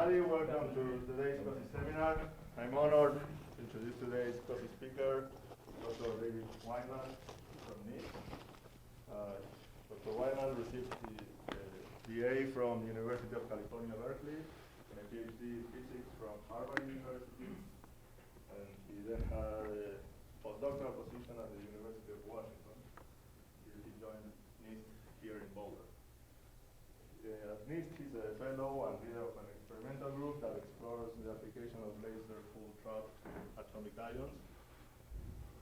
everybody. Welcome to today's COSI seminar. I'm honored to introduce today's COSI speaker, Dr. David Wineland from NIST. Dr. Wineland received the BA from the University of California, Berkeley, and a PhD in physics from Harvard University. And he then had a postdoctoral position at the University of Washington. He joined NIST here in Boulder. At NIST, he's a fellow and leader of an experimental group that explores the application of laser full trap atomic ions.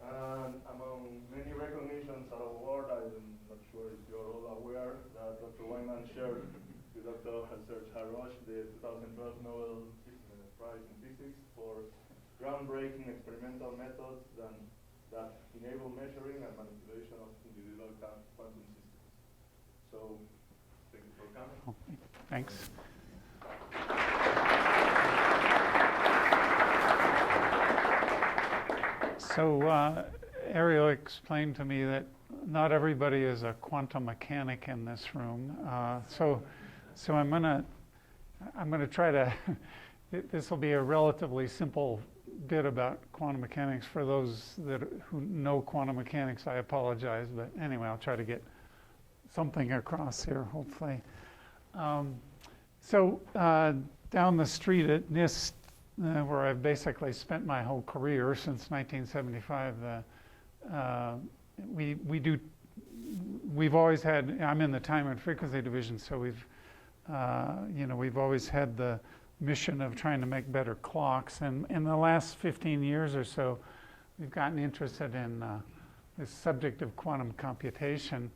And among many recognitions and awards, I'm not sure if you're all aware that Dr. Wineland shared with Dr. Serge Harosh the 2012 Nobel Prize in Physics for groundbreaking experimental methods that enable measuring and manipulation of individual quantum systems. So, thank you for coming. Okay, thanks. So Ariel explained to me that not everybody is a quantum mechanic in this room. So I'm gonna try to. This will be a relatively simple bit about quantum mechanics. For those who know quantum mechanics, I apologize, but anyway, I'll try to get something across here, hopefully. Down the street at NIST, where I've basically spent my whole career since 1975, we've always had. I'm in the time and frequency division, so we've always had the mission of trying to make better clocks. And in the last 15 years or so, we've gotten interested in this subject of quantum computation.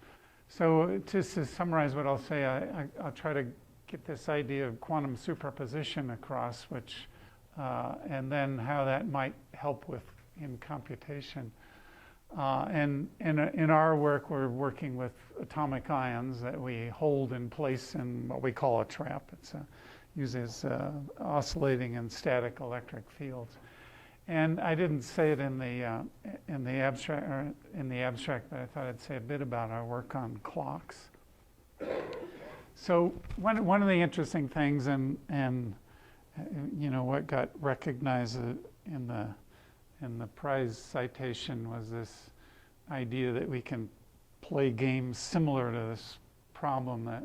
So just to summarize what I'll say, I'll try to get this idea of quantum superposition across, which, and then how that might help in computation. And in our work, we're working with atomic ions that we hold in place in what we call a trap. It uses oscillating and static electric fields. And I didn't say it in the abstract, but I thought I'd say a bit about our work on clocks. So one of the interesting things, and what got recognized in the prize citation was this idea that we can play games similar to this problem that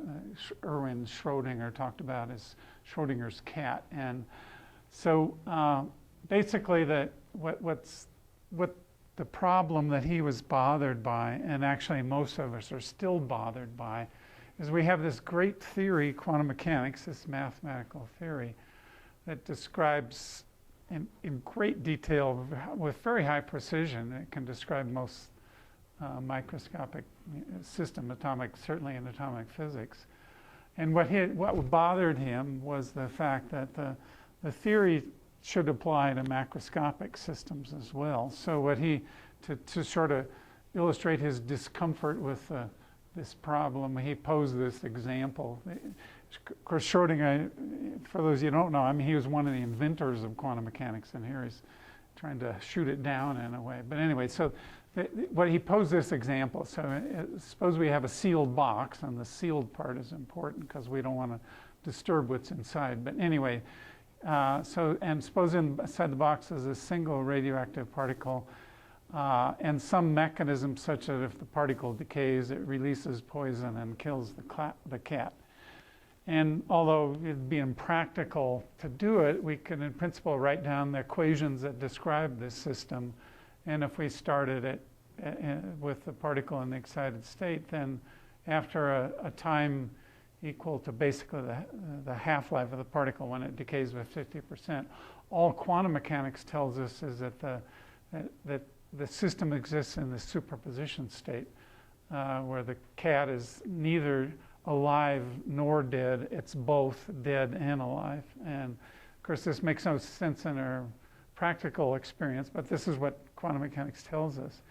Erwin Schrödinger talked about as Schrödinger's cat. And so basically what the problem that he was bothered by, and actually most of us are still bothered by, is we have this great theory, quantum mechanics, this mathematical theory, that describes in great detail with very high precision. It can describe most microscopic system, certainly in atomic physics. And what bothered him was the fact that the theory should apply to macroscopic systems as well. So to sort of illustrate his discomfort with this problem, he posed this example. Of course, Schrödinger, for those you don't know, he was one of the inventors of quantum mechanics, and here he's trying to shoot it down in a way. But anyway, so what he posed this example. So suppose we have a sealed box, and the sealed part is important because we don't want to disturb what's inside. But anyway, and suppose inside the box is a single radioactive particle and some mechanism such that if the particle decays, it releases poison and kills the cat. And although it'd be impractical to do it, we can in principle write down the equations that describe this system. And if we started it with the particle in the excited state, then after a time equal to basically the half-life of the particle when it decays with 50%, all quantum mechanics tells us is that the system exists in the superposition state, where the cat is neither alive nor dead. It's both dead and alive. And of course, this makes no sense in our practical experience, but this is what quantum mechanics tells us.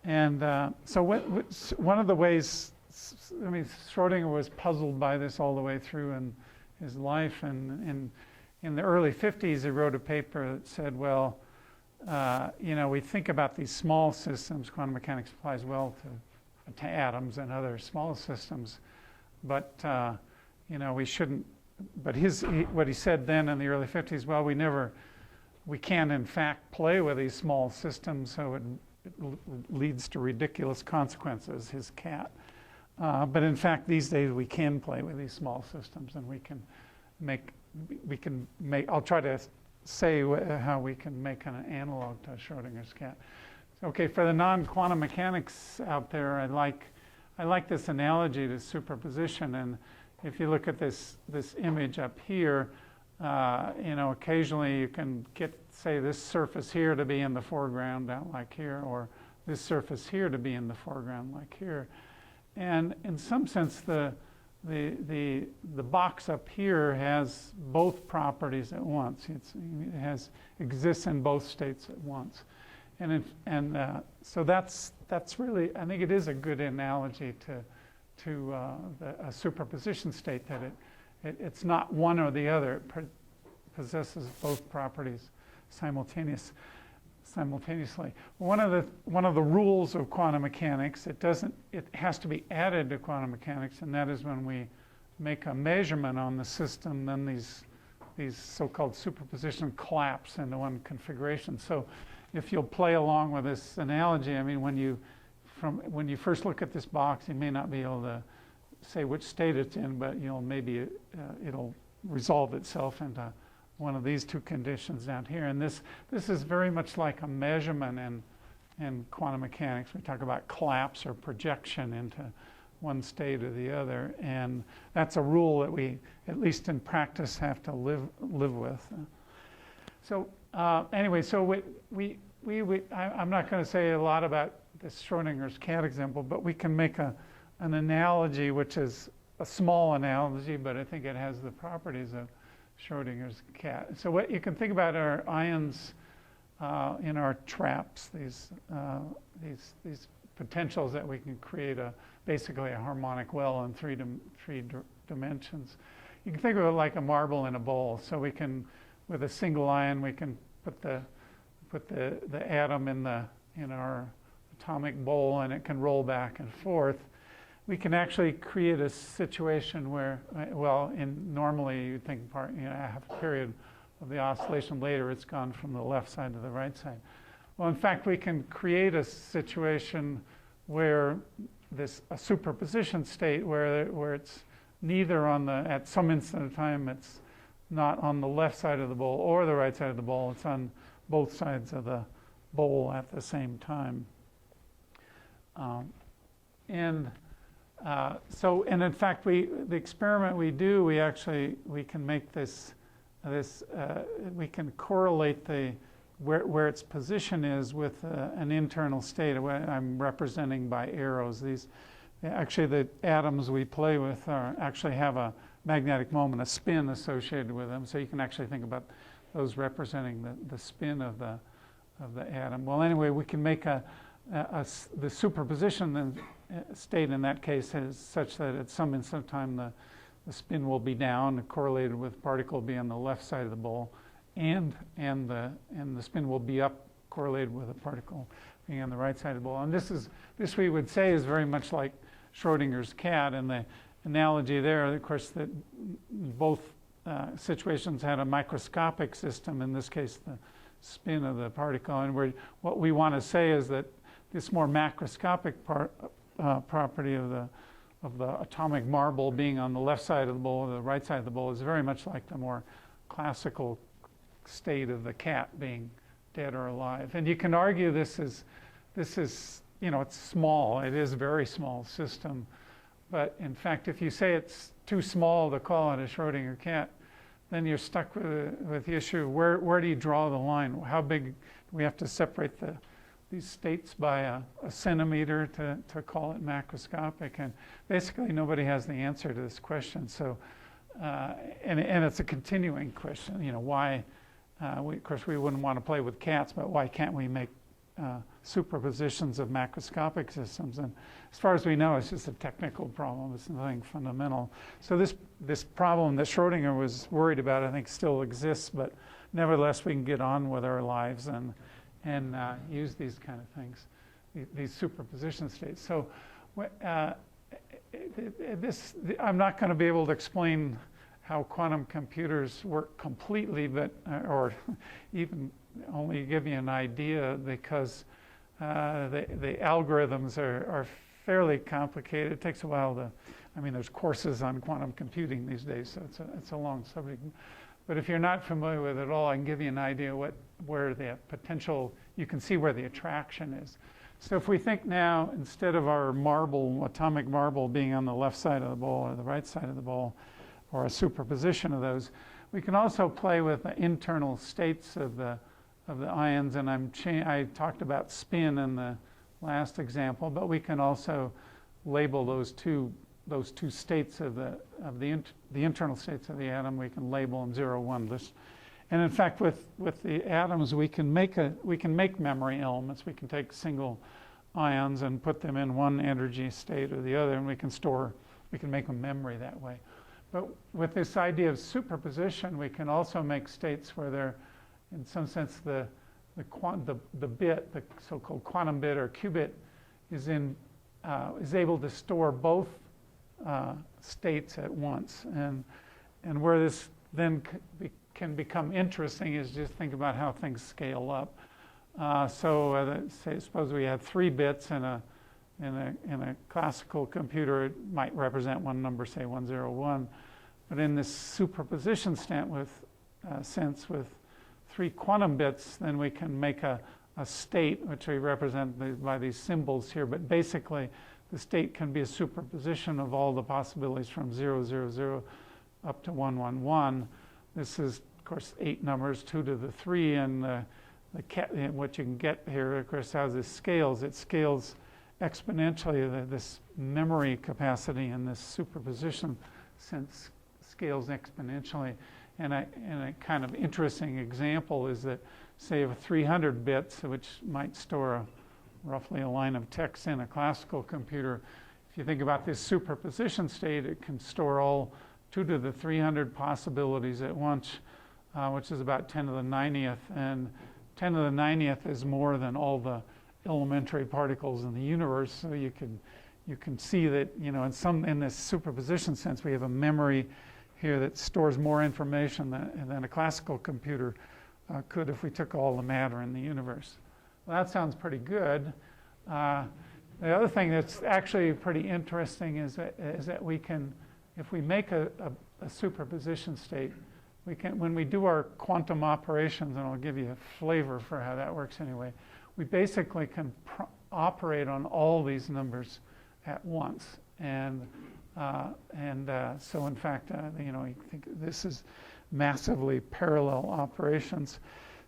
And so one of the ways, Schrödinger was puzzled by this all the way through in his life. And in the early 50s, he wrote a paper that said, well, we think about these small systems. Quantum mechanics applies well to atoms and other small systems. But we shouldn't but what he said then in the early 50s, well, we can in fact play with these small systems, so it leads to ridiculous consequences, his cat. But in fact, these days we can play with these small systems, and we can make, I'll try to say how we can make an analog to Schrödinger's cat. Okay, for the non-quantum mechanics out there, I like this analogy to superposition. And if you look at this image up here, occasionally you can get, say, this surface here to be in the foreground, out like here, or this surface here to be in the foreground, like here. And in some sense, the box up here has both properties at once. It exists in both states at once. So that's really, I think it is a good analogy to a superposition state, that it's not one or the other. It possesses both properties simultaneously. One of the rules of quantum mechanics, it has to be added to quantum mechanics, and that is when we make a measurement on the system, then these so-called superposition collapse into one configuration. So if you'll play along with this analogy, I mean, when you first look at this box, you may not be able to say which state it's in, but maybe it'll resolve itself into one of these two conditions down here. And this is very much like a measurement in quantum mechanics. We talk about collapse or projection into one state or the other, and that's a rule that we, at least in practice, have to live with. Anyway, I'm not going to say a lot about this Schrödinger's cat example, but we can make an analogy, which is a small analogy, but I think it has the properties of Schrödinger's cat. So what you can think about are ions in our traps, these potentials that we can create basically a harmonic well in three dimensions. You can think of it like a marble in a bowl. So we can, with a single ion, we can put the atom in our atomic bowl, and it can roll back and forth. We can actually create a situation where, normally you'd think half a period of the oscillation later, it's gone from the left side to the right side. Well, in fact, we can create a situation where a superposition state where it's neither at some instant of time, it's not on the left side of the bowl or the right side of the bowl, it's on both sides of the bowl at the same time. And in fact, the experiment we do, we can make we can correlate where its position is with an internal state. I'm representing by arrows. Actually, the atoms we play with actually have a magnetic moment, a spin associated with them. So you can actually think about those representing the spin of the atom. Well, anyway, we can make the superposition state in that case is such that at some instant of time the spin will be down, correlated with the particle be on the left side of the bowl, and the spin will be up, correlated with a particle being on the right side of the bowl. And this we would say is very much like Schrödinger's cat, and the analogy there, of course, that both situations had a microscopic system, in this case the spin of the particle, and what we want to say is that this more macroscopic property of the atomic marble being on the left side of the bowl or the right side of the bowl is very much like the more classical state of the cat being dead or alive. And you can argue this is it's small. It is a very small system. But in fact, if you say it's too small to call it a Schrödinger cat, then you're stuck with the issue, where do you draw the line? How big do we have to separate these states by a centimeter to call it macroscopic? And basically nobody has the answer to this question. So, and it's a continuing question, why, of course we wouldn't want to play with cats, but why can't we make superpositions of macroscopic systems? And as far as we know, it's just a technical problem. It's nothing fundamental. So this problem that Schrödinger was worried about, I think, still exists, but nevertheless we can get on with our lives and use these kind of things, these superposition states. So I'm not going to be able to explain how quantum computers work completely, but or even only give you an idea, because the algorithms are fairly complicated. It takes a while to, I mean, there's courses on quantum computing these days, so it's a long subject. But if you're not familiar with it at all, I can give you an idea where the potential, you can see where the attraction is. So if we think now, instead of our marble, atomic marble, being on the left side of the ball or the right side of the ball, or a superposition of those, we can also play with the internal states of the ions. And I talked about spin in the last example, but we can also label those two states of the internal states of the atom. We can label them 0, 1. And in fact, with the atoms, we can make memory elements. We can take single ions and put them in one energy state or the other, and we can make a memory that way. But with this idea of superposition, we can also make states where they're, in some sense, the bit, the so-called quantum bit or qubit, is able to store both states at once. And where this then can become interesting is just think about how things scale up. Suppose we had 3 bits in a classical computer. It might represent one number, say 101. But in this superposition sense with 3 quantum bits, then we can make a state, which we represent by these symbols here. But basically, the state can be a superposition of all the possibilities from 0, 0, 0 up to 1, 1, 1. This is, of course, 8 numbers, 2 to the 3, and what you can get here, of course, how this scales. It scales exponentially. This memory capacity in this superposition sense scales exponentially. And a kind of interesting example is that, say, of 300 bits, which might store roughly a line of text in a classical computer, if you think about this superposition state, it can store all 2 to the 300 possibilities at once, which is about 10 to the 90th. And 10 to the 90th is more than all the elementary particles in the universe. So you can see that, in this superposition sense, we have a memory here that stores more information than a classical computer could if we took all the matter in the universe. Well, that sounds pretty good. The other thing that's actually pretty interesting is that we can, if we make a superposition state, we can, when we do our quantum operations, and I'll give you a flavor for how that works anyway, we basically can operate on all these numbers at once. So in fact, I think this is massively parallel operations.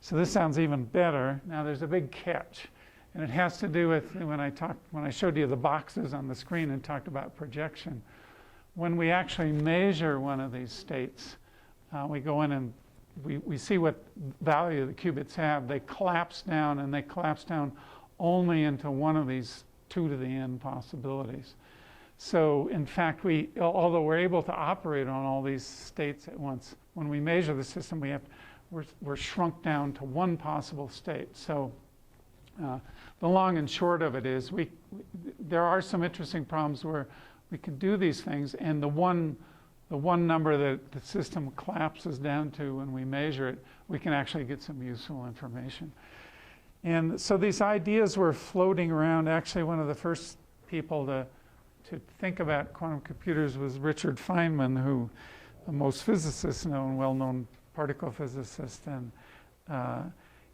So this sounds even better. Now there's a big catch, and it has to do with when I showed you the boxes on the screen and talked about projection. When we actually measure one of these states, we go in and we see what value the qubits have. They collapse down, and they collapse down only into one of these 2 to the n possibilities. So in fact, although we're able to operate on all these states at once, when we measure the system, we're shrunk down to one possible state. So the long and short of it is, there are some interesting problems where we can do these things, and the one number that the system collapses down to when we measure it, we can actually get some useful information. And so these ideas were floating around. Actually, one of the first people to think about quantum computers was Richard Feynman, who most physicists know, and well-known particle physicist. And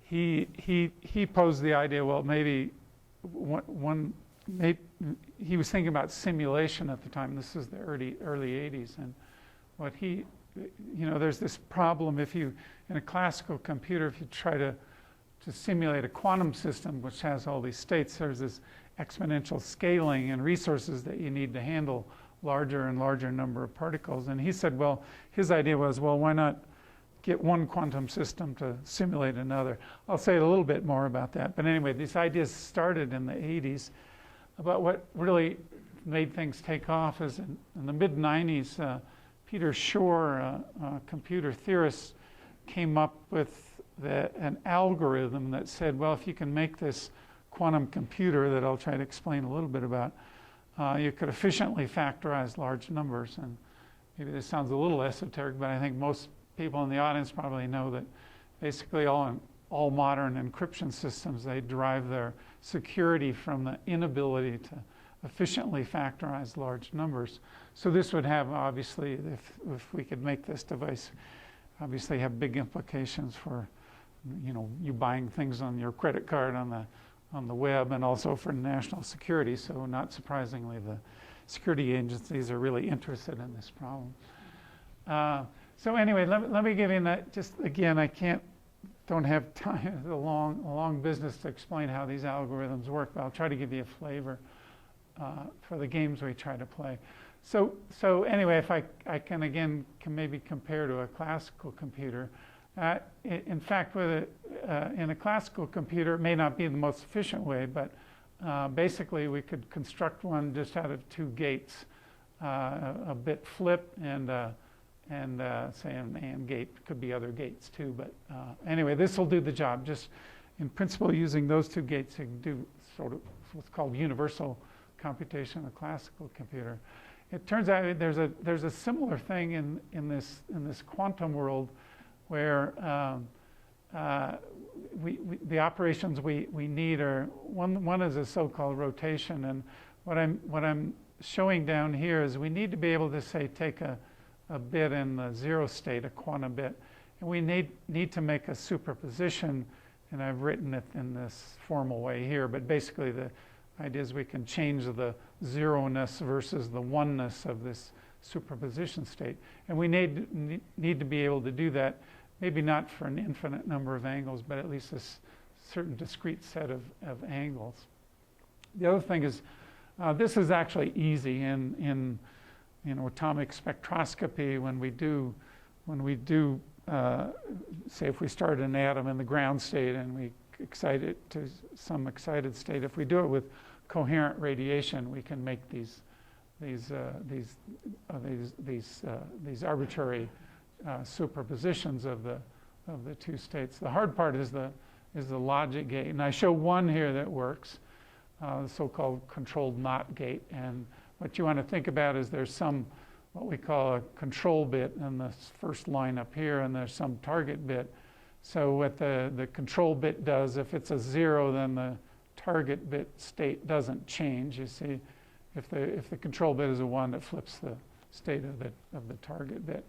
he posed the idea, well, maybe he was thinking about simulation at the time. This is the early 80s. And there's this problem in a classical computer, if you try to simulate a quantum system, which has all these states, there's this exponential scaling and resources that you need to handle larger and larger number of particles. And he said, well, his idea was, well, why not get one quantum system to simulate another? I'll say a little bit more about that. But anyway, these ideas started in the 80s. But what really made things take off is in the mid-90s, Peter Shor, a computer theorist, came up with an algorithm that said, well, if you can make this quantum computer that I'll try to explain a little bit about, you could efficiently factorize large numbers. maybe this sounds a little esoteric, but I think most people in the audience probably know that basically all modern encryption systems, they derive their security from the inability to efficiently factorize large numbers. So this would have, obviously, if we could make this device, obviously have big implications for, you buying things on your credit card on the web, and also for national security. So not surprisingly, the security agencies are really interested in this problem. So anyway, let me give you that. Just again, don't have time. It's a long business to explain how these algorithms work, but I'll try to give you a flavor for the games we try to play. So anyway, if I can maybe compare to a classical computer. In fact, in a classical computer, it may not be the most efficient way, but basically we could construct one just out of two gates, a bit flip and say an AND gate. Could be other gates too, but anyway, this will do the job. Just in principle, using those two gates, you can do sort of what's called universal computation in a classical computer. It turns out there's a similar thing in this quantum world, where the operations we need are one is a so-called rotation, and what I'm showing down here is we need to be able to say take a bit in the zero state, a quantum bit, and we need to make a superposition, and I've written it in this formal way here, but basically the idea is we can change the zero-ness versus the oneness of this superposition state, and we need to be able to do that, maybe not for an infinite number of angles, but at least a certain discrete set of angles. The other thing is, this is actually easy in atomic spectroscopy. When we do say if we start an atom in the ground state and we excite it to some excited state, if we do it with coherent radiation, we can make these arbitrary superpositions of the two states. The hard part is the logic gate, and I show one here that works, the so-called controlled NOT gate. And what you want to think about is there's some what we call a control bit in the first line up here, and there's some target bit. So what the control bit does, if it's a 0, then the target bit state doesn't change. You see, if the control bit is a 1, it flips the state of the target bit.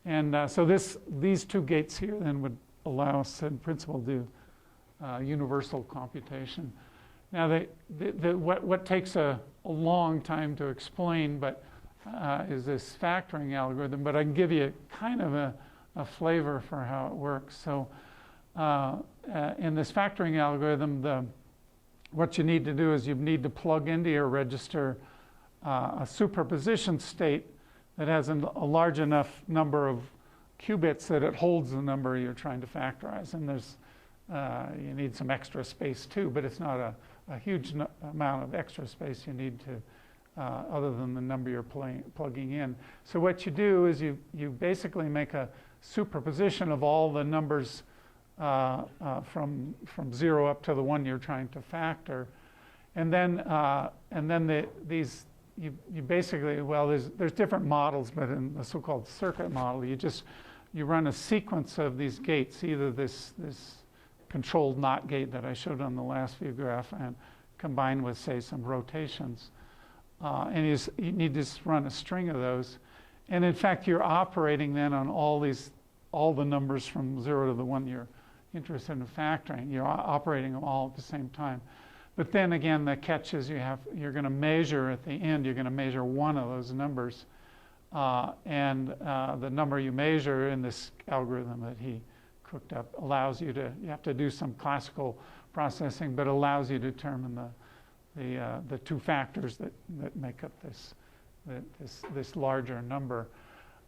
And so these two gates here then would allow us to, in principle, do universal computation. Now, what takes a long time to explain, but is this factoring algorithm. But I can give you kind of a flavor for how it works. So in this factoring algorithm, what you need to do is you need to plug into your register a superposition state that has a large enough number of qubits that it holds the number you're trying to factorize. And there's you need some extra space too, but it's not a huge amount of extra space you need to other than the number you're plugging in. So what you do is you basically make a superposition of all the numbers from 0 up to the one you're trying to factor, and then you basically, well, there's different models, but in the so-called circuit model, you run a sequence of these gates, either this controlled NOT gate that I showed on the last view graph, and combined with, say, some rotations, and you need to just run a string of those, and in fact, you're operating then on all the numbers from 0 to the one you're interested in factoring. You're operating them all at the same time. But then again, the catch is you're going to measure at the end. You're going to measure one of those numbers, and the number you measure in this algorithm that he cooked up allows you have to do some classical processing, but allows you to determine the two factors that make up this larger number.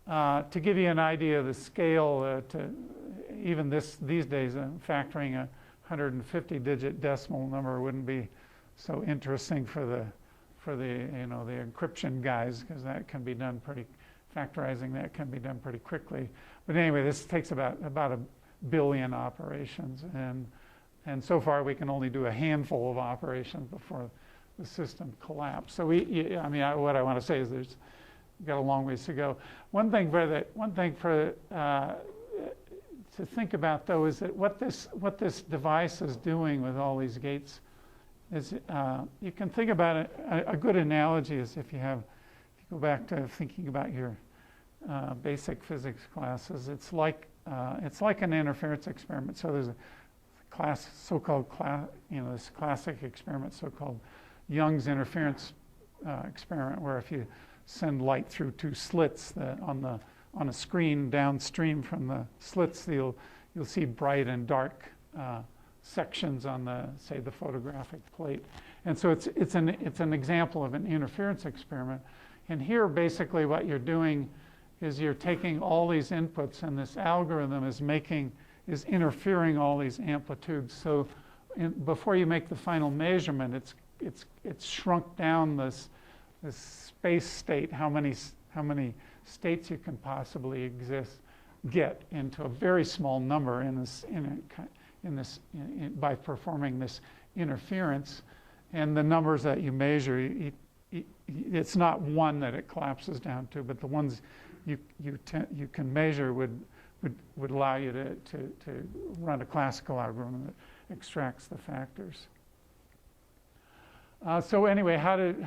To give you an idea of the scale, even these days, factoring a 150-digit decimal number wouldn't be so interesting for the encryption guys, because that can be done factorizing that can be done pretty quickly. But anyway, this takes about 1 billion operations, and so far we can only do a handful of operations before the system collapsed. So what I want to say is got a long ways to go. One thing to think about, though, is that what this device is doing with all these gates is you can think about it. A good analogy is if you go back to thinking about your basic physics classes, it's like an interference experiment. So there's a this classic experiment, so-called Young's interference experiment, where if you send light through two slits on a screen downstream from the slits, you'll see bright and dark sections on the photographic plate. And so it's an example of an interference experiment. And here, basically, what you're doing is you're taking all these inputs, and this algorithm is interfering all these amplitudes. So before you make the final measurement, it's shrunk down this space state, how many states you can possibly get into a very small number by performing this interference. And the numbers that you measure, it's not one that it collapses down to, but the ones you can measure would allow you to run a classical algorithm that extracts the factors. So anyway, how did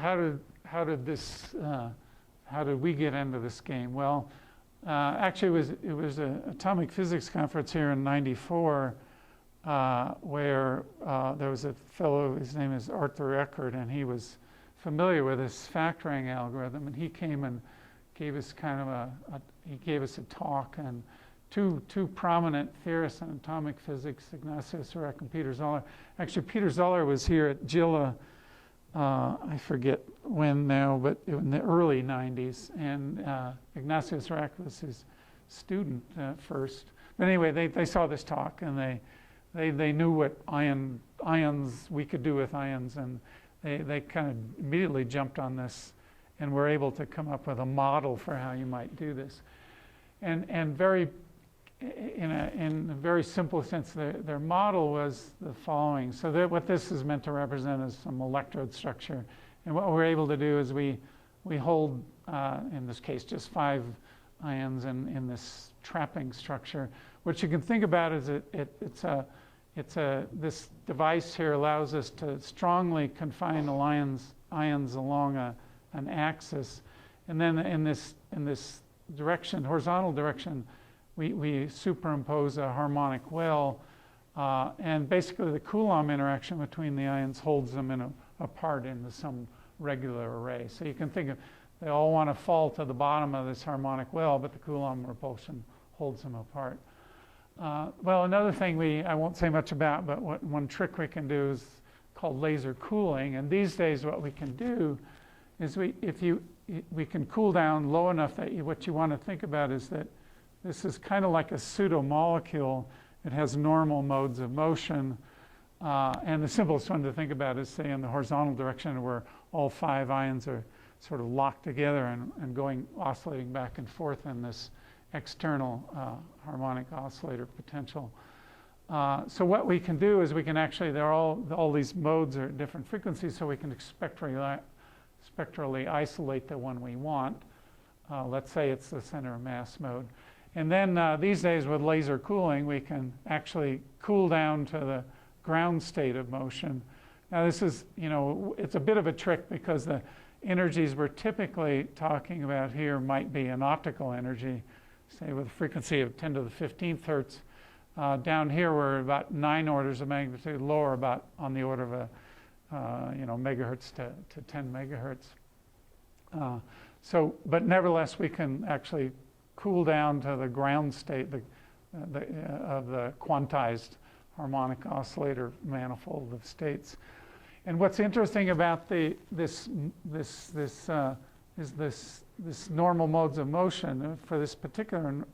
we get into this game? Well, actually, it was an atomic physics conference here in '94 where there was a fellow. His name is Arthur Eckert, and he was familiar with this factoring algorithm, and he came and gave us a talk, and two prominent theorists in atomic physics, Ignatius Sorek and Peter Zoller. Actually, Peter Zoller was here at Gila, I forget when now, but in the early 90s, and Ignatius Sorek was his student first. But anyway, they saw this talk, and they knew what ions we could do with ions, and they kind of immediately jumped on this and were able to come up with a model for how you might do this. And in a very simple sense, their model was the following. So what this is meant to represent is some electrode structure. And what we're able to do is we hold, in this case, just 5 ions in this trapping structure. What you can think about is this device here allows us to strongly confine the ions along an axis, and then in this direction, horizontal direction, we superimpose a harmonic well, and basically the Coulomb interaction between the ions holds them apart into some regular array. So you can think of, they all want to fall to the bottom of this harmonic well, but the Coulomb repulsion holds them apart. Well, another thing I won't say much about, but one trick we can do is called laser cooling. And these days what we can do is we can cool down low enough that what you want to think about is that this is kind of like a pseudo-molecule. It has normal modes of motion. And the simplest one to think about is, say, in the horizontal direction where all 5 ions are sort of locked together and oscillating back and forth in this external harmonic oscillator potential. So what we can do is we can actually, all these modes are at different frequencies, so we can spectrally isolate the one we want. Let's say it's the center of mass mode. And then these days with laser cooling, we can actually cool down to the ground state of motion. Now this is, it's a bit of a trick because the energies we're typically talking about here might be an optical energy, say with a frequency of 10 to the 15th hertz. Down here we're about 9 orders of magnitude lower, about on the order of a megahertz to 10 megahertz. But nevertheless, we can actually cool down to the ground state of the quantized harmonic oscillator manifold of states. And what's interesting about this normal modes of motion for this particular,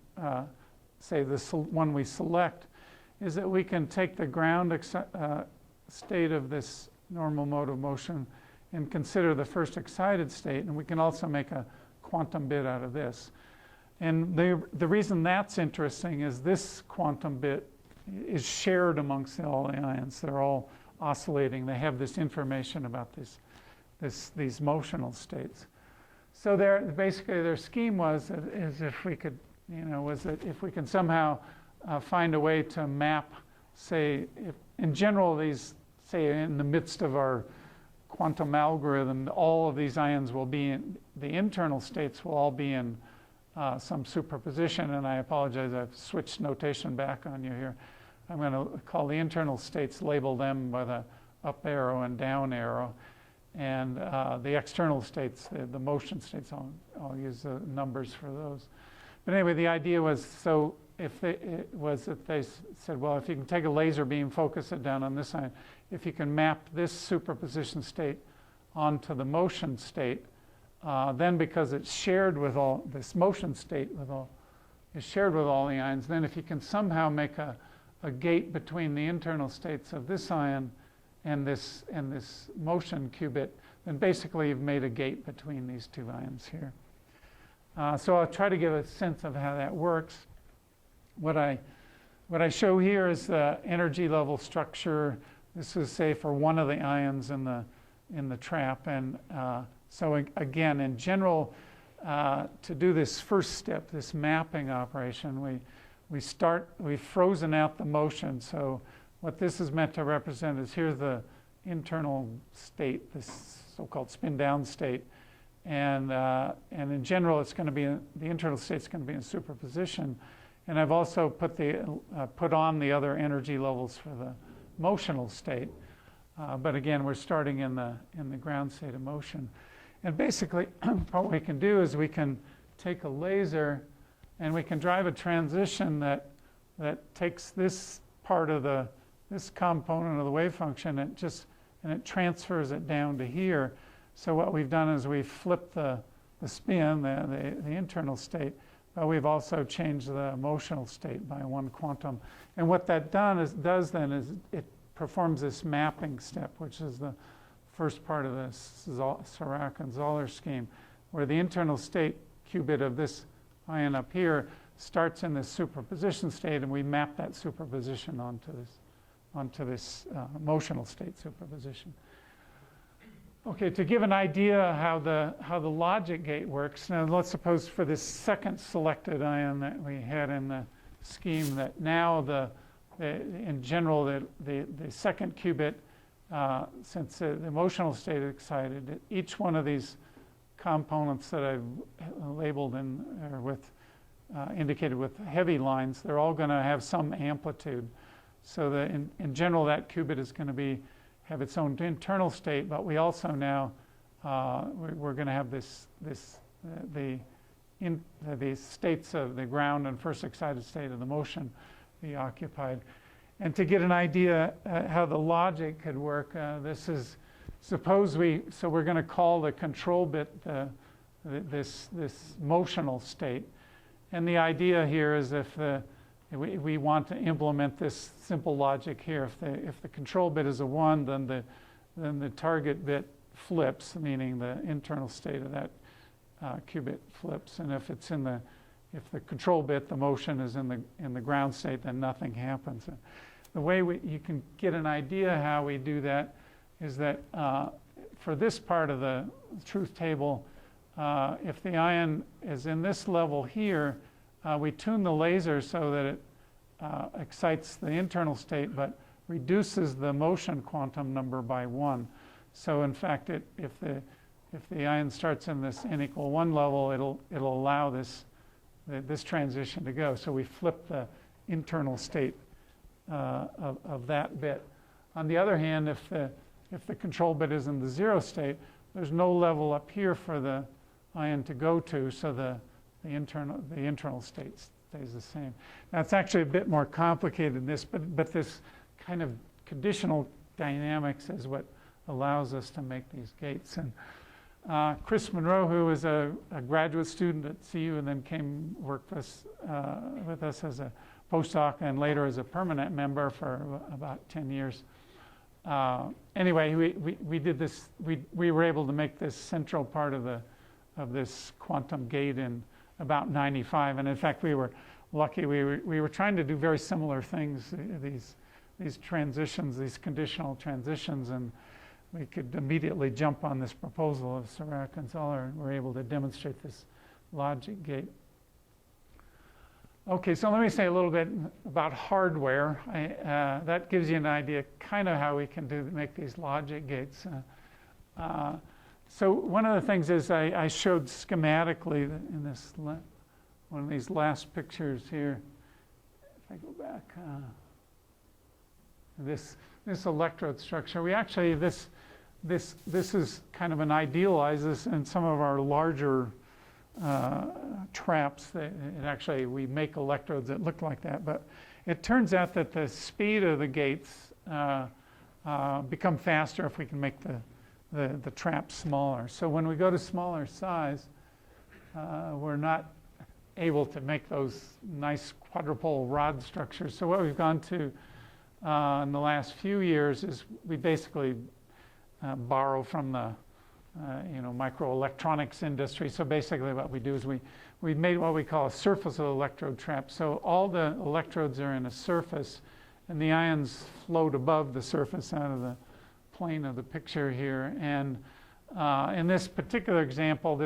say this one we select, is that we can take the ground state of this normal mode of motion and consider the first excited state, and we can also make a quantum bit out of this. And the reason that's interesting is this quantum bit is shared amongst all the ions. They're all oscillating. They have this information about these motional states. So basically their scheme is if we could, was that if we can somehow find a way to map, say, if, in general, these, say, in the midst of our quantum algorithm, all of these ions will be in, the internal states will all be in some superposition, and I apologize, I've switched notation back on you here. I'm going to call the internal states, label them by the up arrow and down arrow, and the external states, the motion states, I'll use the numbers for those. But anyway, the idea was, so if they said, well, if you can take a laser beam, focus it down on this ion, if you can map this superposition state onto the motion state, then because it's shared with all, this motion state is shared with all the ions, then if you can somehow make a gate between the internal states of this ion and this motion qubit, then basically you've made a gate between these two ions here. So I'll try to give a sense of how that works. What I show here is the energy level structure. This is, say, for one of the ions in the trap, and so again, in general, to do this first step, this mapping operation, we've frozen out the motion. So what this is meant to represent is here's the internal state, this so-called spin-down state, and in general, it's going to be the internal state's going to be in superposition. And I've also put on the other energy levels for the motional state, but again, we're starting in the ground state of motion. And basically, what we can do is we can take a laser and we can drive a transition that takes this part of this component of the wave function and it transfers it down to here. So what we've done is we've flipped the spin, the internal state, but we've also changed the emotional state by one quantum. And what that does then is it performs this mapping step, which is the first part of this Serac and Zoller scheme, where the internal state qubit of this ion up here starts in this superposition state, and we map that superposition onto this motional state superposition. Okay, to give an idea how the logic gate works, now let's suppose for this second selected ion that we had in the scheme that now in general the second qubit, since the emotional state is excited, each one of these components that I've labeled indicated with heavy lines, they're all going to have some amplitude. So that in general that qubit is going to have its own internal state, but we also now we're going to have the states of the ground and first excited state of the motion be occupied. And to get an idea how the logic could work, this is suppose so we're going to call the control bit this motional state, and the idea here is if we want to implement this simple logic here. If the control bit is a 1, then the target bit flips, meaning the internal state of that qubit flips. And if the control bit, the motion is in the ground state, then nothing happens. And the way you can get an idea how we do that is that for this part of the truth table, if the ion is in this level here, we tune the laser so that it excites the internal state but reduces the motion quantum number by 1. So in fact, if the ion starts in this n equal 1 level, it'll allow this transition to go. So we flip the internal state of that bit. On the other hand, if the control bit is in the 0 state, there's no level up here for the ion to go to, so the internal state stays the same. Now it's actually a bit more complicated than this, but this kind of conditional dynamics is what allows us to make these gates. And Chris Monroe, who was a graduate student at CU and then worked with us as a postdoc and later as a permanent member for about 10 years. Anyway, we did this. We were able to make this central part of this quantum gate in about 95, and in fact we were lucky. We were trying to do very similar things, these transitions, these conditional transitions, and we could immediately jump on this proposal of Serac and Zoller, and we're able to demonstrate this logic gate. Okay, so let me say a little bit about hardware. That gives you an idea kind of how we can make these logic gates. So one of the things is I showed schematically in this one of these last pictures here. If I go back, this electrode structure. We actually this is kind of an idealized this in some of our larger traps. We make electrodes that look like that, but it turns out that the speed of the gates become faster if we can make the trap smaller. So when we go to smaller size, we're not able to make those nice quadrupole rod structures. So what we've gone to in the last few years is we basically borrow from the microelectronics industry. So basically what we do is we made what we call a surface of electrode trap. So all the electrodes are in a surface, and the ions float above the surface out of the plane of the picture here. And in this particular example,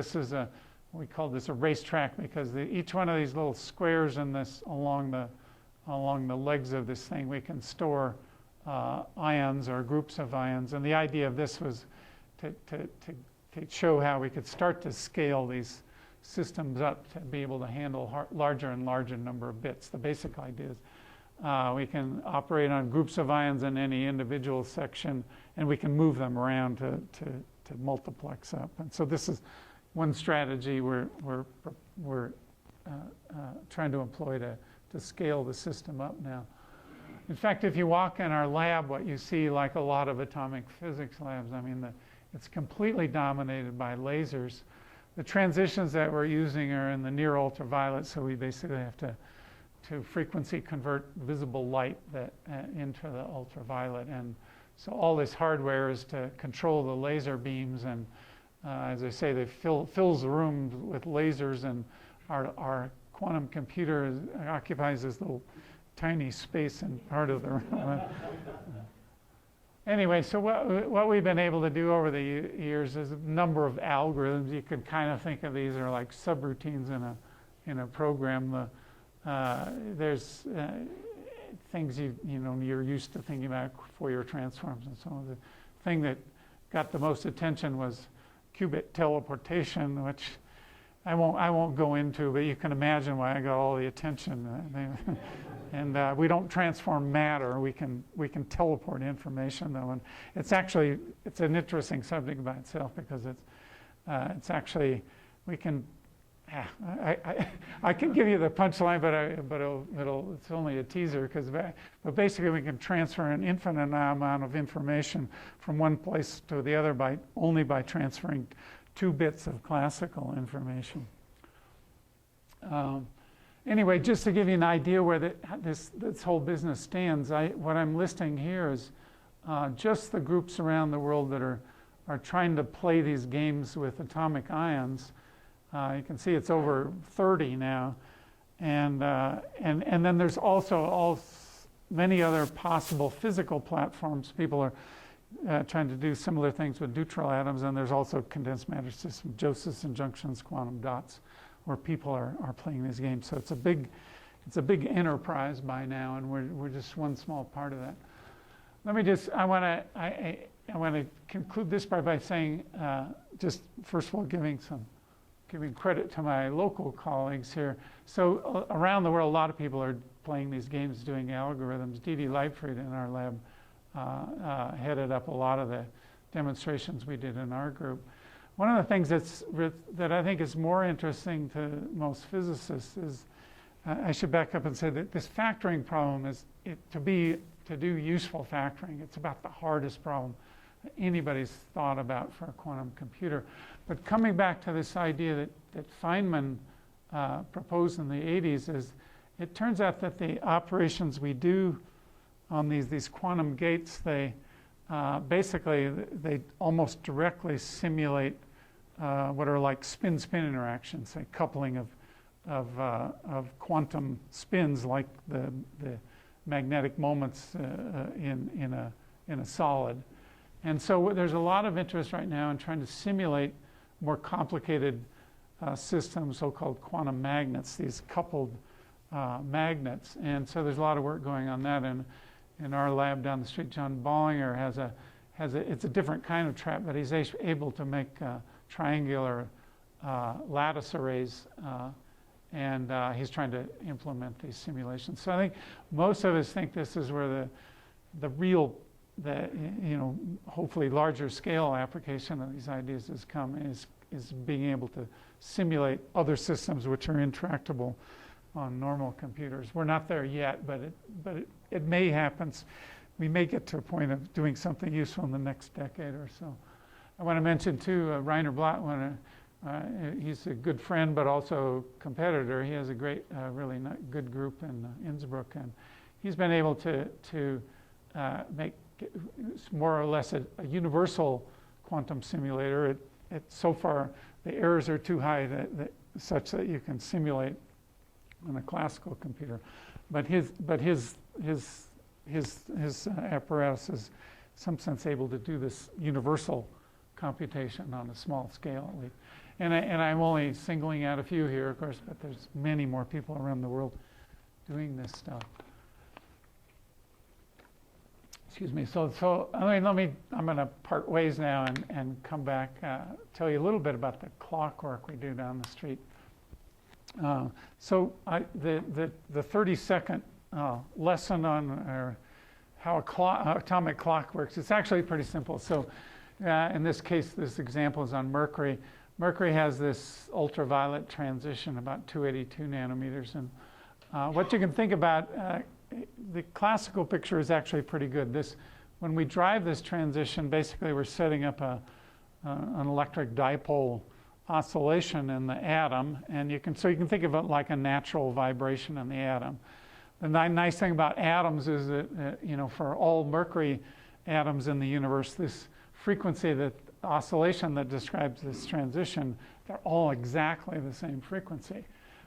we call this a racetrack because each one of these little squares in this along the legs of this thing, we can store ions or groups of ions. And the idea of this was to show how we could start to scale these systems up to be able to handle larger and larger number of bits. The basic idea is we can operate on groups of ions in any individual section, and we can move them around to multiplex up. And so this is one strategy we're trying to employ to scale the system up now. In fact, if you walk in our lab, what you see, like a lot of atomic physics labs, I mean, it's completely dominated by lasers. The transitions that we're using are in the near ultraviolet, so we basically have to frequency convert visible light into the ultraviolet. And so all this hardware is to control the laser beams, and as I say, they fills the room with lasers, and our quantum computer occupies this little tiny space in part of the room. Anyway, so what we've been able to do over the years is a number of algorithms. You could kind of think of these are like subroutines in a program. There's things you're used to thinking about, Fourier transforms and so on. The thing that got the most attention was qubit teleportation, which I won't go into, but you can imagine why I got all the attention. And we don't transform matter. We can teleport information, though, and it's an interesting subject by itself because it's actually we can. I can give you the punchline, but it's only a teaser but basically we can transfer an infinite amount of information from one place to the other only by transferring 2 bits of classical information. Anyway, just to give you an idea where this whole business stands, what I'm listing here is just the groups around the world that are trying to play these games with atomic ions. You can see it's over 30 now, and then there's also many other possible physical platforms. People are trying to do similar things with neutral atoms, and there's also condensed matter systems, Josephson junctions, quantum dots, where people are playing these games. So it's a big enterprise by now, and we're just one small part of that. I want to conclude this part by saying, just first of all, giving credit to my local colleagues here. So around the world, a lot of people are playing these games, doing algorithms. Didi Leibfried in our lab headed up a lot of the demonstrations we did in our group. One of the things that I think is more interesting to most physicists is, I should back up and say that this factoring problem is, to do useful factoring, it's about the hardest problem anybody's thought about for a quantum computer. But coming back to this idea that Feynman proposed in the 80s is, it turns out that the operations we do on these quantum gates, they almost directly simulate what are like spin-spin interactions, say coupling of quantum spins, like the magnetic moments in a solid. And so there's a lot of interest right now in trying to simulate more complicated systems, so-called quantum magnets, these coupled magnets. And so there's a lot of work going on that. And in our lab down the street, John Bollinger it's a different kind of trap, but he's able to make triangular lattice arrays, and he's trying to implement these simulations. So I think most of us think this is where the real, hopefully larger scale application of these ideas has come, is being able to simulate other systems which are intractable on normal computers. We're not there yet, but it may happen. We may get to a point of doing something useful in the next decade or so. I want to mention too, Rainer Blatt, he's a good friend but also competitor. He has a great, really good group in Innsbruck, and he's been able to make more or less a universal quantum simulator. So far, the errors are too high such that you can simulate on a classical computer, but his apparatus is, in some sense, able to do this universal computation on a small scale. And I'm only singling out a few here, of course, but there's many more people around the world doing this stuff. Excuse me. So I'm going to part ways now and come back, tell you a little bit about the clockwork we do down the street. So the 30-second lesson on how atomic clock works, it's actually pretty simple. So in this case, this example is on mercury. Mercury has this ultraviolet transition, about 282 nanometers. And what you can think about, the classical picture is actually pretty good. When we drive this transition, basically we're setting up an electric dipole oscillation in the atom, and you can think of it like a natural vibration in the atom. The nice thing about atoms is that for all mercury atoms in the universe, this frequency, that oscillation that describes this transition, they're all exactly the same frequency,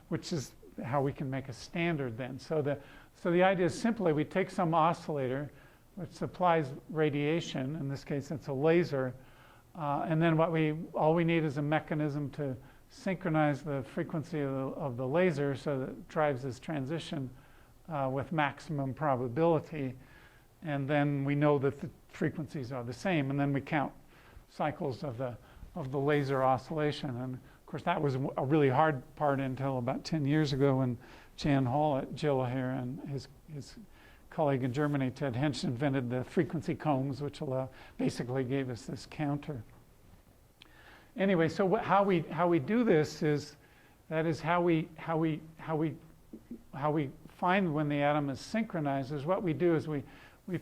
which is how we can make a standard then. So the idea is simply we take some oscillator which supplies radiation. In this case, it's a laser. And then all we need is a mechanism to synchronize the frequency of the laser so that it drives this transition with maximum probability. And then we know that the frequencies are the same. And then we count cycles of the laser oscillation. And of course, that was a really hard part until about 10 years ago when Jan Hall at Gilliher and his colleague in Germany, Ted Hensch, invented the frequency combs, which basically gave us this counter. Anyway, so how we do this is how we find when the atom is synchronized. Is what we do is we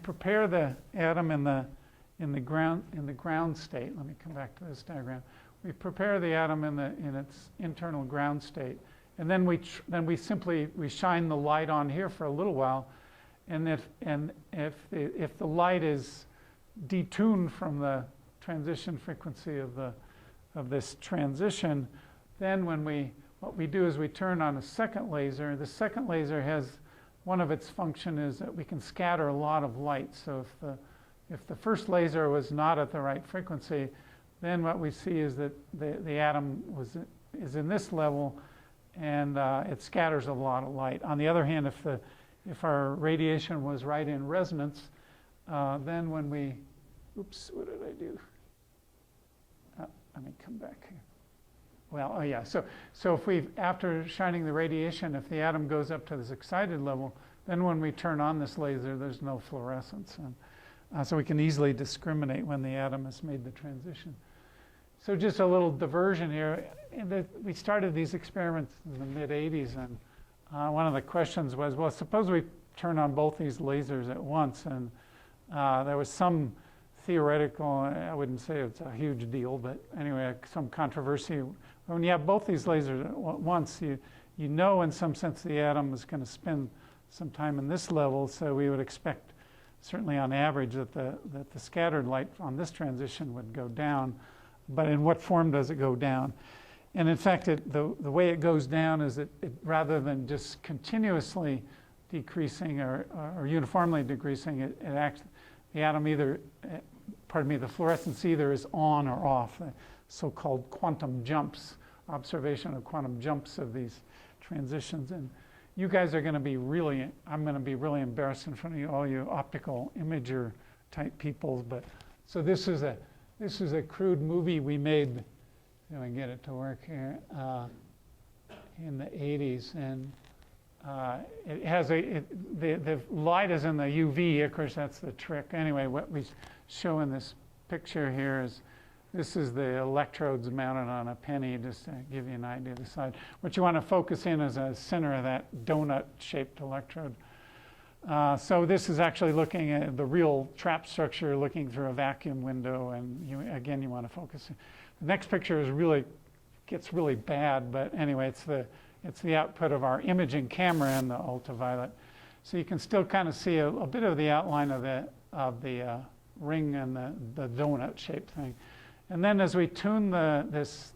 prepare the atom in the ground state. Let me come back to this diagram. We prepare the atom in its internal ground state, and then we simply shine the light on here for a little while. And if the light is detuned from the transition frequency of this transition, then what we do is we turn on a second laser. The second laser has one of its function is that we can scatter a lot of light. So if the first laser was not at the right frequency, then what we see is that the atom is in this level, and it scatters a lot of light. On the other hand, if our radiation was right in resonance, then when we, oops, what did I do? Let me come back here. Well, oh yeah, so if after shining the radiation, if the atom goes up to this excited level, then when we turn on this laser, there's no fluorescence. And so we can easily discriminate when the atom has made the transition. So just a little diversion here. We started these experiments in the mid-'80s, and one of the questions was, well, suppose we turn on both these lasers at once, and there was some theoretical, I wouldn't say it's a huge deal, but anyway, some controversy. When you have both these lasers at once, you know in some sense the atom is going to spend some time in this level, so we would expect, certainly on average, that the scattered light on this transition would go down. But in what form does it go down? And in fact, the way it goes down is it rather than just continuously decreasing or uniformly decreasing, the atom either the fluorescence either is on or off, the so-called quantum jumps, observation of quantum jumps of these transitions. And you guys are going to be really, I'm going to be really embarrassed in front of all you optical imager type people. But so this is a crude movie we made. Let me get it to work here. In the 80s, and it has the light is in the UV. Of course, that's the trick. Anyway, what we show in this picture here is this is the electrodes mounted on a penny, just to give you an idea of the size. What you want to focus in is the center of that donut-shaped electrode. So this is actually looking at the real trap structure, looking through a vacuum window, and you want to focus. The next picture gets really bad, but anyway, it's the output of our imaging camera in the ultraviolet. So you can still kind of see a bit of the outline of the ring and the donut-shaped thing. And then as we tune this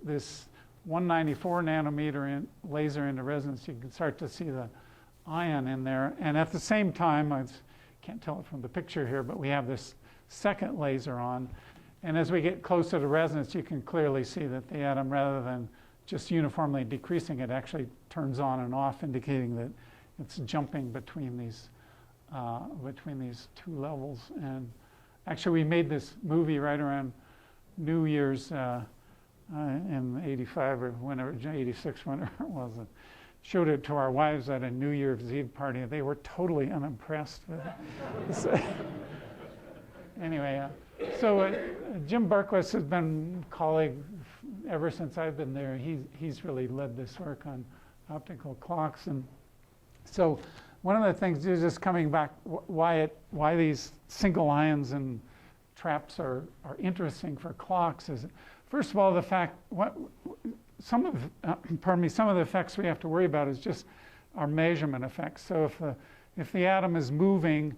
194 nanometer laser into resonance, you can start to see the ion in there. And at the same time, I can't tell it from the picture here, but we have this second laser on. And as we get closer to resonance, you can clearly see that the atom, rather than just uniformly decreasing, it actually turns on and off, indicating that it's jumping between these two levels. And actually, we made this movie right around New Year's in '85 or whenever, '86, whenever it was. And showed it to our wives at a New Year's Eve party. They were totally unimpressed with it. So, anyway, so Jim Berquist has been a colleague ever since I've been there. He's really led this work on optical clocks. And so one of the things is just coming back, why these single ions and traps are interesting for clocks is, first of all, the fact, some of the effects we have to worry about is just our measurement effects. So if the atom is moving,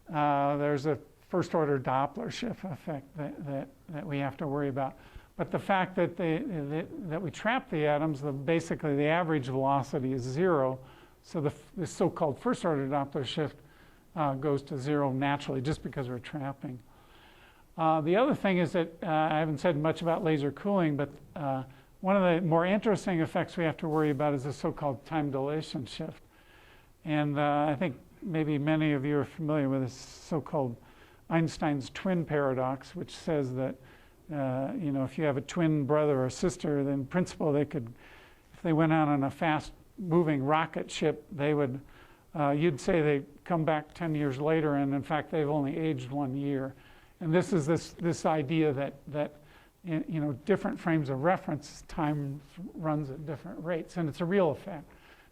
there's a first order Doppler shift effect that we have to worry about. But the fact that that we trap the atoms, basically the average velocity is zero. So the so-called first order Doppler shift goes to zero naturally just because we're trapping. The other thing is that I haven't said much about laser cooling, but one of the more interesting effects we have to worry about is the so-called time dilation shift. And I think maybe many of you are familiar with this so-called Einstein's twin paradox, which says that if you have a twin brother or sister, then in principle they could, if they went out on a fast-moving rocket ship, they would, you'd say they come back 10 years later, and in fact they've only aged 1 year. And this is this idea that different frames of reference, time runs at different rates, and it's a real effect.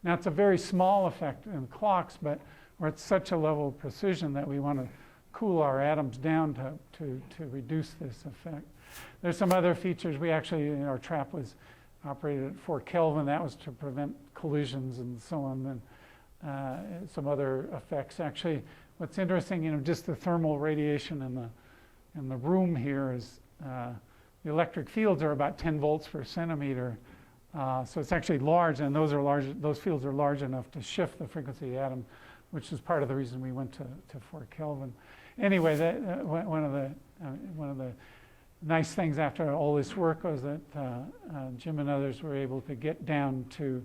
Now, it's a very small effect in clocks, but we're at such a level of precision that we want to cool our atoms down to reduce this effect. There's some other features. We actually, our trap was operated at 4 Kelvin. That was to prevent collisions and so on. And some other effects. Actually, what's interesting, just the thermal radiation in the room here is the electric fields are about 10 volts per centimeter. So it's actually large, and those fields are large enough to shift the frequency of the atom, which is part of the reason we went to 4 Kelvin. Anyway, one of the nice things after all this work was that Jim and others were able to get down to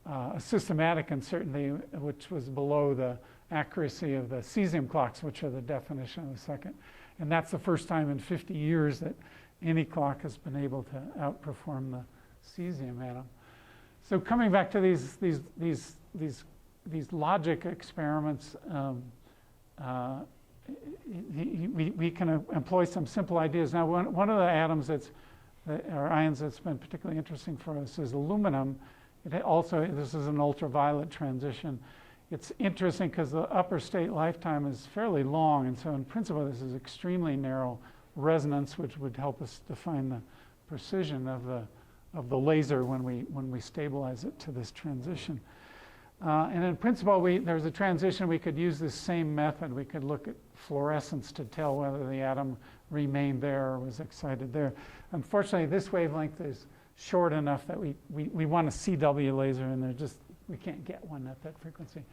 a systematic uncertainty which was below the accuracy of the cesium clocks, which are the definition of the second. And that's the first time in 50 years that any clock has been able to outperform the cesium atom. So coming back to these logic experiments, we can employ some simple ideas. Now, one of the atoms or ions that's been particularly interesting for us is aluminum. This is an ultraviolet transition. It's interesting because the upper state lifetime is fairly long, and so in principle this is extremely narrow resonance, which would help us define the precision of the laser when we stabilize it to this transition. And in principle, there's a transition. We could use this same method. We could look at fluorescence to tell whether the atom remained there or was excited there. Unfortunately, this wavelength is short enough that we want a CW laser, and we can't get one at that frequency.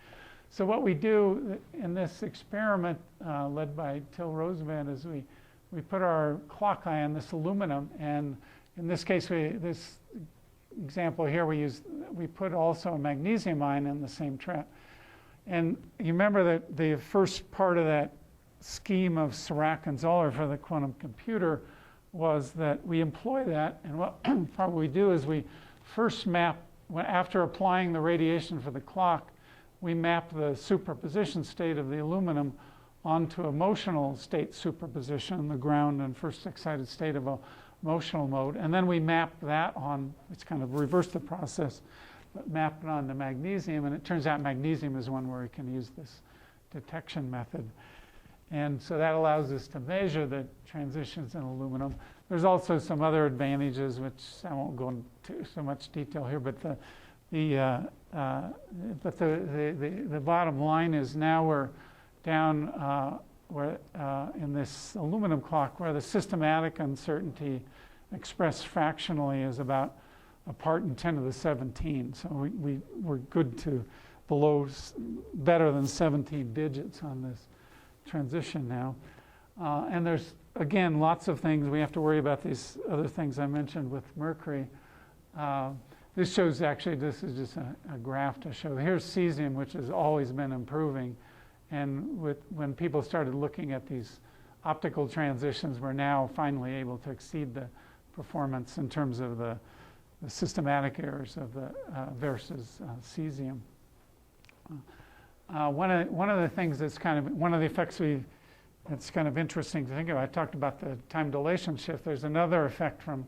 So what we do in this experiment led by Till Rosenband is we we put our clock eye on this aluminum, and in this case, this example here, we put also a magnesium ion in the same trap. And you remember that the first part of that scheme of Serac and Zoller for the quantum computer was that we employ that, and what we do is we first map, after applying the radiation for the clock, we map the superposition state of the aluminum onto a motional state superposition, the ground and first excited state of a motional mode, and then we map that on, it's kind of reverse the process, but map it on to magnesium, and it turns out magnesium is one where we can use this detection method. And so that allows us to measure the transitions in aluminum. There's also some other advantages, which I won't go into so much detail here, but the bottom line is now we're down in this aluminum clock where the systematic uncertainty expressed fractionally is about a part in 10 to the 17. So we're good to better than 17 digits on this transition now. And there's, again, lots of things. We have to worry about these other things I mentioned with mercury. This shows, actually, this is just a graph to show. Here's cesium, which has always been improving. And when people started looking at these optical transitions, we're now finally able to exceed the performance in terms of the systematic errors of the versus cesium. One of the things that's one of the effects that's kind of interesting to think about, I talked about the time dilation shift. There's another effect from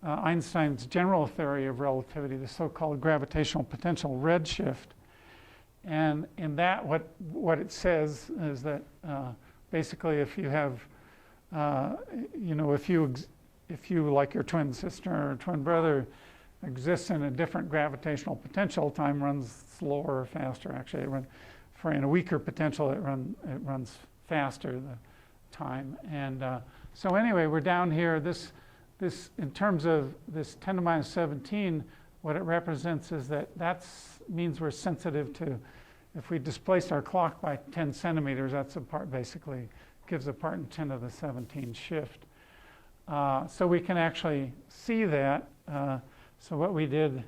Einstein's general theory of relativity, the so-called gravitational potential redshift. And in that, what it says is that basically, if you have, if you, like your twin sister or twin brother, exists in a different gravitational potential, time runs slower or faster. Actually, in a weaker potential, it runs faster, the time. And so anyway, we're down here. This in terms of this 10 to minus 17, what it represents is that means we're sensitive to, if we displace our clock by 10 centimeters, that's basically gives a part in 10 to the 17 shift. So we can actually see that. So what we did,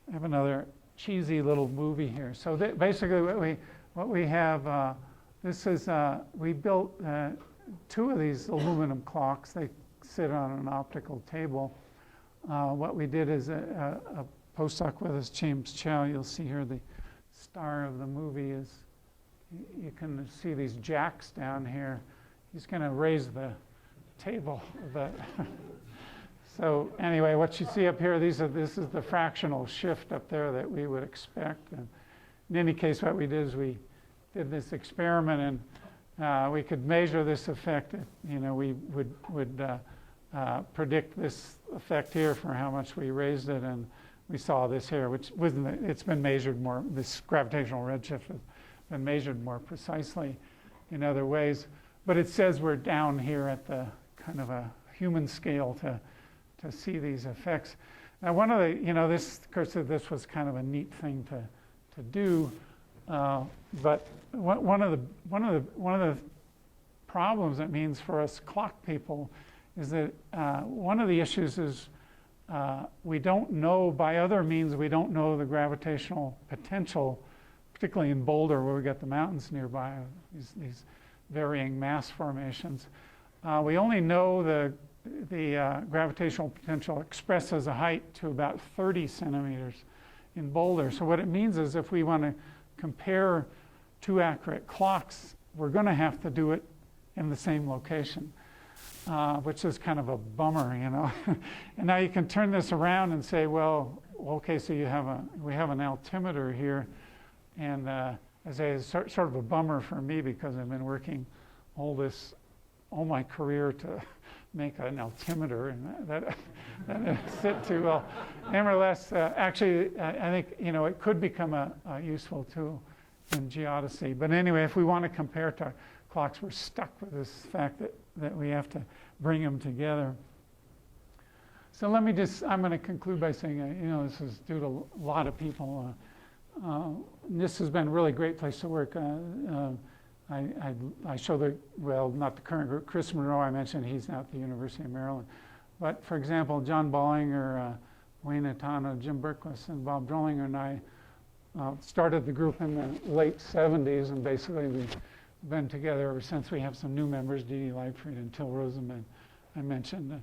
I have another cheesy little movie here. So basically what we have, we built 2 of these aluminum clocks. They sit on an optical table. What we did is a postdoc with us, James Chow, you'll see here the star of the movie is, you can see these jacks down here. He's going to raise the table. So anyway, what you see up here, this is the fractional shift up there that we would expect. And in any case, what we did is we did this experiment, and we could measure this effect. We would predict this effect here for how much we raised it, and we saw this here, which it's been measured more. This gravitational redshift has been measured more precisely in other ways, but it says we're down here at the kind of a human scale to see these effects. Now, one of the, this was kind of a neat thing to do, but one of the problems it means for us clock people is that one of the issues is we don't know, by other means, we don't know the gravitational potential, particularly in Boulder where we got the mountains nearby, these varying mass formations. We only know the gravitational potential expressed as a height to about 30 centimeters in Boulder. So what it means is if we want to compare 2 accurate clocks, we're going to have to do it in the same location, which is kind of a bummer, And now you can turn this around and say, well, okay, so we have an altimeter here, and as it's sort of a bummer for me because I've been working all my career to make an altimeter, and that didn't sit too well. Nevertheless, actually, I think it could become a useful tool in geodesy. But anyway, if we want to compare to clocks, we're stuck with this fact that we have to bring them together. So I'm going to conclude by saying, this is due to a lot of people. NIST has been a really great place to work. I show the, well, not the current group. Chris Monroe, I mentioned, he's now at the University of Maryland. But for example, John Bollinger, Wayne Atano, Jim Berkowitz, and Bob Drollinger and I started the group in the late 70s, and basically we've been together ever since. We have some new members, Dee Dee Leibfried and Till Rosenman, I mentioned.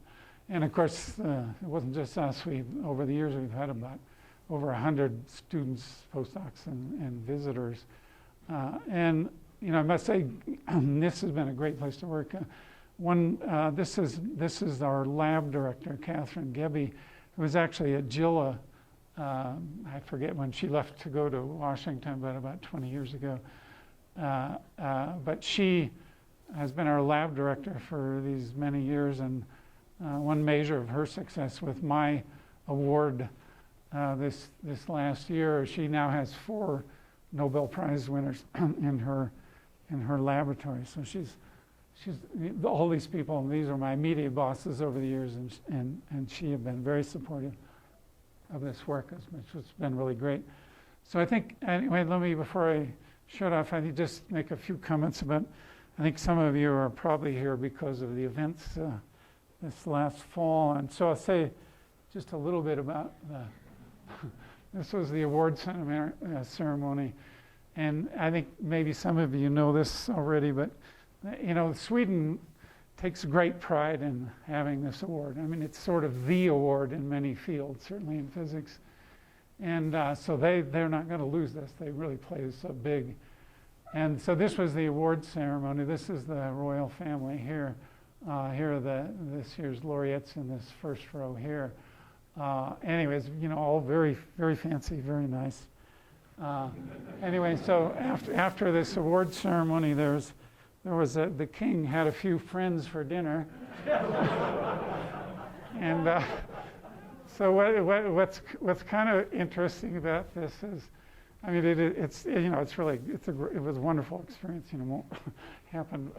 And of course, it wasn't just us. Over the years, we've had about over 100 students, postdocs, and visitors. And you know, I must say, NIST has been a great place to work. This is our lab director, Catherine Gebbe, who was actually at Gilla. I forget when she left to go to Washington, but about 20 years ago. But she has been our lab director for these many years, and one measure of her success with my award this last year, she now has 4 Nobel Prize winners in her laboratory. So she's all these people, and these are my immediate bosses over the years, and she have been very supportive of this work, which has been really great. So I think, anyway, let me, before I shut off, I think just make a few comments about, I think some of you are probably here because of the events this last fall, and so I'll say just a little bit about this was the award ceremony, and I think maybe some of you know this already, but you know, Sweden takes great pride in having this award. I mean, it's sort of the award in many fields, certainly in physics. And so they're not going to lose this. They really play so big. And so this was the award ceremony. This is the royal family here. Here are this year's laureates in this first row here. Anyways, you know, all very, very fancy, very nice. Anyway, so after this award ceremony, the king had a few friends for dinner, and so what's kind of interesting about this is, I mean, it's you know, it was a wonderful experience. You know, won't happen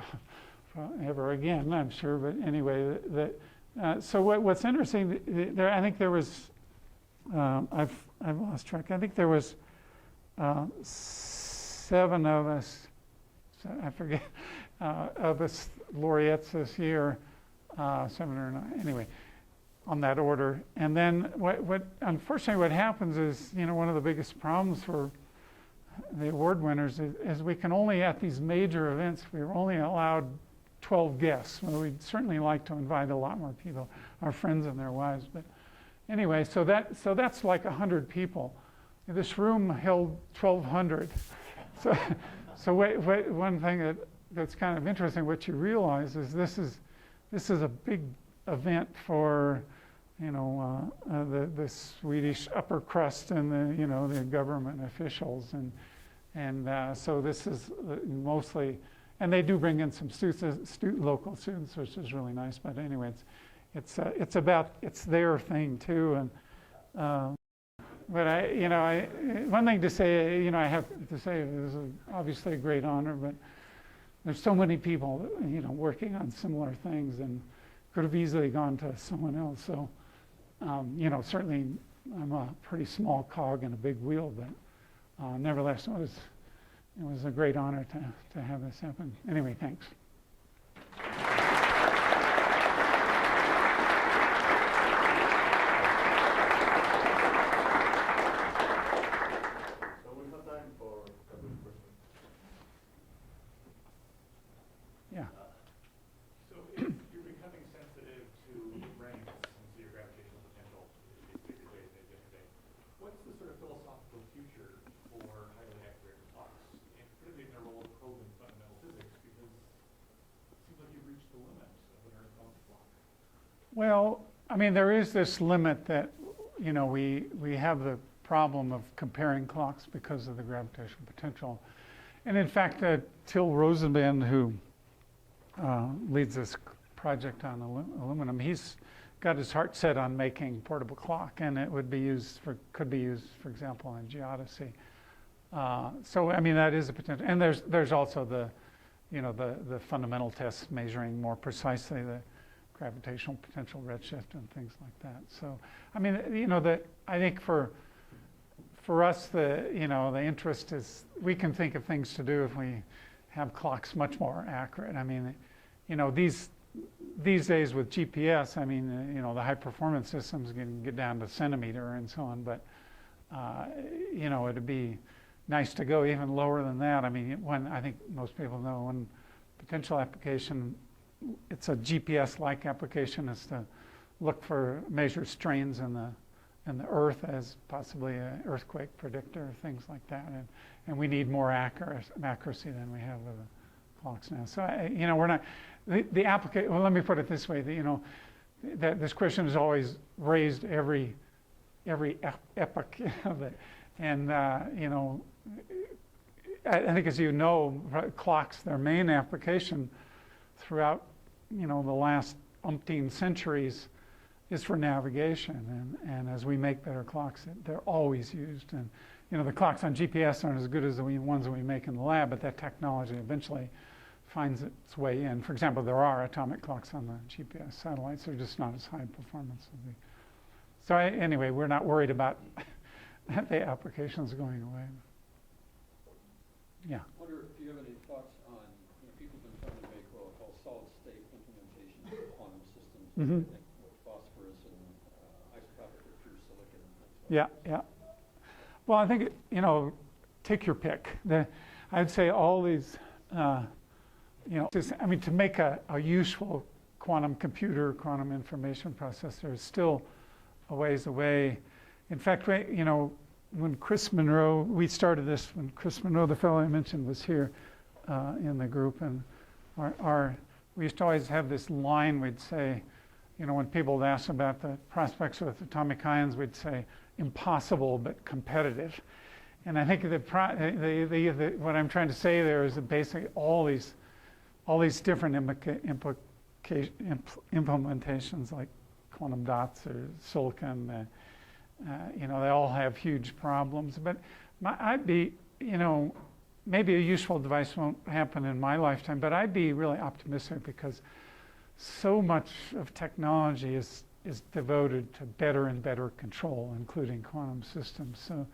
ever again, I'm sure. But anyway, so what's interesting there, I think there was I've lost track. I think there was 7 of us. I forget, of us laureates this year, 7 or 9, anyway, on that order. And then unfortunately what happens is, you know, one of the biggest problems for the award winners is we can only, at these major events, we're only allowed 12 guests. Well, we'd certainly like to invite a lot more people, our friends and their wives. But anyway, so that's like 100 people. This room held 1,200. So one thing that's kind of interesting, what you realize is this is a big event for, you know, the Swedish upper crust and the government officials, and so this is mostly, and they do bring in some local students, which is really nice. But anyway, it's their thing too, and. But one thing to say, I have to say, this is obviously a great honor, but there's so many people, working on similar things, and could have easily gone to someone else. So, certainly I'm a pretty small cog in a big wheel, but nevertheless, it was a great honor to have this happen. Anyway, thanks. Well, I mean, there is this limit that, we have the problem of comparing clocks because of the gravitational potential. And in fact, Till Rosenman, who leads this project on aluminum, he's got his heart set on making portable clock, and it could be used, for example, in geodesy. So, I mean, that is a potential. And there's also the fundamental tests measuring more precisely the gravitational potential redshift and things like that. So, I mean, I think for us, the interest is, we can think of things to do if we have clocks much more accurate. I mean, you know, these days with GPS, I mean, you know, the high performance systems can get down to centimeter and so on, but, you know, it'd be nice to go even lower than that. I mean, when I think most people know when potential application, it's a GPS-like application, is to look for measure strains in the earth as possibly an earthquake predictor, things like that. And we need more accuracy than we have with the clocks now. So, you know, we're not, the application, well, let me put it this way, you know, that this question is always raised every epoch of it. And, you know, I think as you know, clocks, their main application throughout, you know, the last umpteen centuries is for navigation. And as we make better clocks, they're always used. And, you know, the clocks on GPS aren't as good as the ones that we make in the lab, but that technology eventually finds its way in. For example, there are atomic clocks on the GPS satellites. They're just not as high performance as the. So anyway, we're not worried about the applications going away. Yeah. I wonder if you have any thoughts on, you know, people have been trying to make what we call solid state implementations of quantum systems, Mm-hmm. I think with phosphorus and isotopic or pure silicon and things like Yeah, that. yeah. Well, I think, you know, take your pick. I'd say all these, you know, I mean, to make a useful quantum computer, quantum information processor is still a ways away. In fact, you know, when Chris Monroe, we started this when Chris Monroe, the fellow I mentioned, was here in the group, and we used to always have this line. We'd say, you know, when people would ask about the prospects with atomic ions, we'd say impossible but competitive. And I think what I'm trying to say there is that basically all these different implementations like quantum dots or silicon. You know, they all have huge problems. But I'd be, you know, maybe a useful device won't happen in my lifetime, but I'd be really optimistic because so much of technology is devoted to better and better control, including quantum systems. So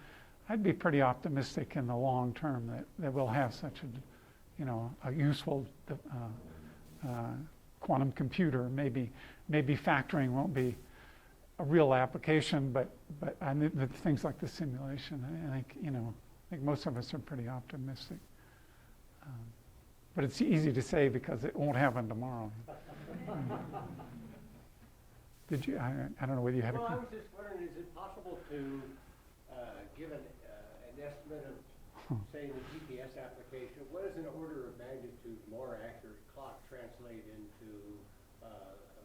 I'd be pretty optimistic in the long term that we'll have such a, you know, a useful quantum computer. Maybe factoring won't be a real application, but I mean, the things like the simulation, I think, you know, I think most of us are pretty optimistic. But it's easy to say because it won't happen tomorrow. Did you? I don't know whether you had a question. Well, I was just wondering, is it possible to give an estimate of, say, the GPS application? What is an order of magnitude more accurate clock translate into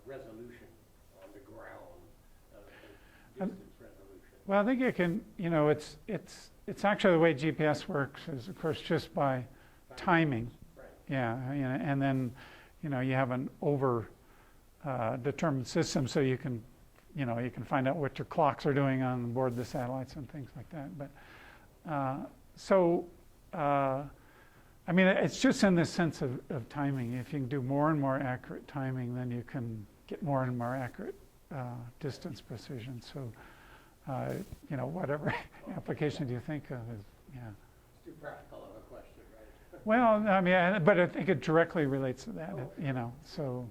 resolution on the ground, distance resolution? Well, I think it can, you know, it's actually the way GPS works is, of course, just by timing. Right. Yeah, you know, and then, you know, you have an determined system, so you can, you know, you can find out what your clocks are doing on board the satellites and things like that. But I mean, it's just in the sense of timing. If you can do more and more accurate timing, then you can get more and more accurate distance precision. So, you know, whatever application do you think of is, yeah. It's too practical of a question, right? Well, I mean, but I think it directly relates to that, you know, so.